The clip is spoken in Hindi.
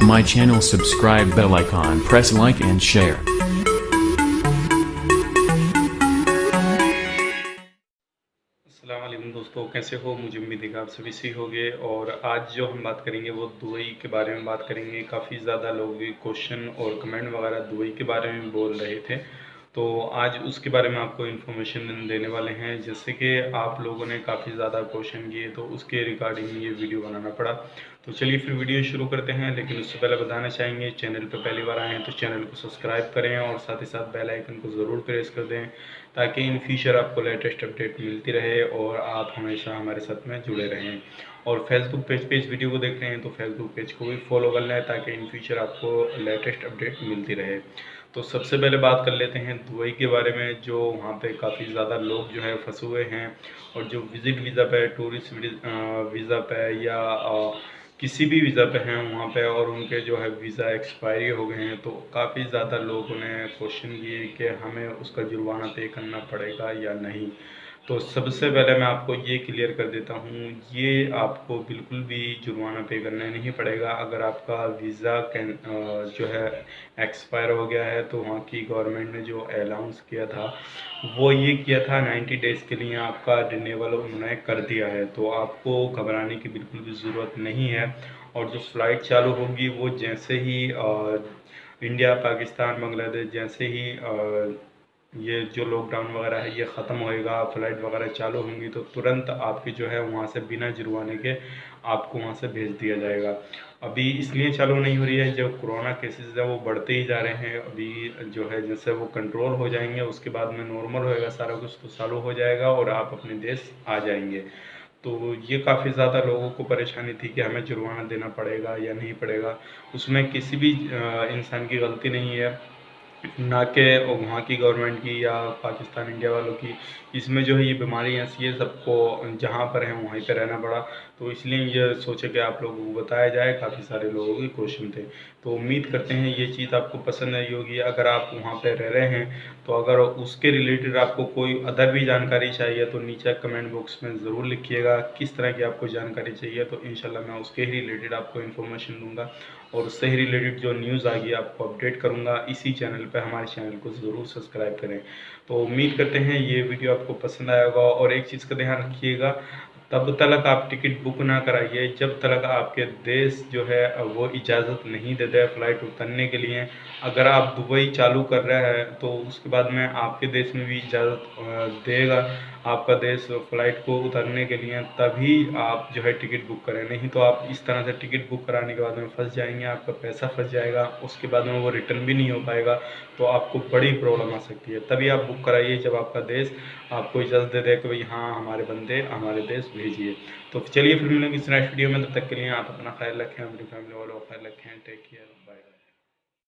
my channel, subscribe, bell icon, press like and share. अस्सलाम वालेकुम दोस्तों, कैसे हो? मुझे उम्मीद है कि आप सभी सही होंगे। और आज जो हम बात करेंगे वो दुबई के बारे में बात करेंगे। काफ़ी ज़्यादा लोग क्वेश्चन और कमेंट वगैरह दुबई के बारे में बोल रहे थे, तो आज उसके बारे में आपको इन्फॉर्मेशन देने वाले हैं। जैसे कि आप लोगों ने काफ़ी ज़्यादा क्वेश्चन किए, तो उसके रिगार्डिंग ये वीडियो बनाना पड़ा। तो चलिए फिर वीडियो शुरू करते हैं। लेकिन उससे पहले बताना चाहेंगे, चैनल पर पहली बार आए हैं तो चैनल को सब्सक्राइब करें और साथ ही साथ बेल आइकन को ज़रूर प्रेस कर दें, ताकि इन फ्यूचर आपको लेटेस्ट अपडेट मिलती रहे और आप हमेशा हमारे साथ में जुड़े रहें। और फेसबुक पेज पे इस वीडियो को देख रहे हैं तो फेसबुक पेज को भी फॉलो कर लें, ताकि इन फ्यूचर आपको लेटेस्ट अपडेट मिलती रहे। तो सबसे पहले बात कर लेते हैं दुबई के बारे में। जो वहाँ पे काफ़ी ज़्यादा लोग जो है फंसे हुए हैं, और जो विज़िट वीज़ा पे, टूरिस्ट वीज़ा पे या किसी भी वीज़ा पे हैं वहाँ पे, और उनके जो है वीज़ा एक्सपायरी हो गए हैं, तो काफ़ी ज़्यादा लोगों ने क्वेश्चन किए कि हमें उसका जुर्माना पे करना पड़ेगा या नहीं। तो सबसे पहले मैं आपको ये क्लियर कर देता हूँ, ये आपको बिल्कुल भी जुर्माना पे करना नहीं पड़ेगा। अगर आपका वीज़ा जो है एक्सपायर हो गया है, तो वहाँ की गवर्नमेंट ने जो अनाउंस किया था वो ये किया था 90 डेज़ के लिए आपका रिन्यूअल उन्होंने कर दिया है। तो आपको घबराने की बिल्कुल भी ज़रूरत नहीं है। और जो फ़्लाइट चालू होगी वो जैसे ही इंडिया, पाकिस्तान, बांग्लादेश जैसे ही ये जो लॉकडाउन वगैरह है ये ख़त्म होएगा, फ़्लाइट वगैरह चालू होंगी, तो तुरंत आपकी जो है वहाँ से बिना जुर्माने के आपको वहाँ से भेज दिया जाएगा। अभी इसलिए चालू नहीं हो रही है, जो कोरोना केसेस है वो बढ़ते ही जा रहे हैं। अभी जो है जैसे वो कंट्रोल हो जाएंगे, उसके बाद में नॉर्मल होएगा सारा कुछ, तो चालू हो जाएगा और आप अपने देश आ जाएंगे। तो ये काफ़ी ज़्यादा लोगों को परेशानी थी कि हमें जुर्माना देना पड़ेगा या नहीं पड़ेगा। उसमें किसी भी इंसान की गलती नहीं है, ना कि वहाँ की गवर्नमेंट की या पाकिस्तान इंडिया वालों की। इसमें जो है ये बीमारी ऐसी है, सबको जहाँ पर है वहीं पे रहना पड़ा। तो इसलिए ये सोचे कि आप लोगों को बताया जाए। काफ़ी सारे लोगों के क्वेश्चन थे, तो उम्मीद करते हैं ये चीज़ आपको पसंद आई होगी। अगर आप वहाँ पे रह रहे हैं, तो अगर उसके रिलेटेड आपको कोई अदर भी जानकारी चाहिए, तो नीचे कमेंट बॉक्स में ज़रूर लिखिएगा किस तरह की आपको जानकारी चाहिए। तो इंशाल्लाह मैं उसके ही रिलेटेड आपको इन्फॉर्मेशन दूंगा, और उससे ही रिलेटेड जो न्यूज़ आ गई आपको अपडेट करूँगा इसी चैनल पे। हमारे चैनल को ज़रूर सब्सक्राइब करें। तो उम्मीद करते हैं ये वीडियो आपको पसंद आया होगा। और एक चीज़ का ध्यान रखिएगा, तब तक आप टिकट बुक ना कराइए जब तक आपके देश जो है वो इजाज़त नहीं देता है फ़्लाइट उतरने के लिए। अगर आप दुबई चालू कर रहे हैं, तो उसके बाद में आपके देश में भी इजाज़त देगा आपका देश फ़्लाइट को उतरने के लिए, तभी आप जो है टिकट बुक करें। नहीं तो आप इस तरह से टिकट बुक कराने के बाद में फंस जाएंगे, आपका पैसा फंस जाएगा, उसके बाद में वो रिटर्न भी नहीं हो पाएगा, तो आपको बड़ी प्रॉब्लम आ सकती है। तभी आप बुक कराइए जब आपका देश आपको इजाज़त दे दे कि भाई हाँ, हमारे बंदे हमारे देश भेजिए। तो चलिए फिर मिलेंगे इस नेक्स्ट वीडियो में। तब तक के लिए आप अपना ख्याल रखें, अपनी फैमिली वालों का ख्याल रखें। Take care, bye.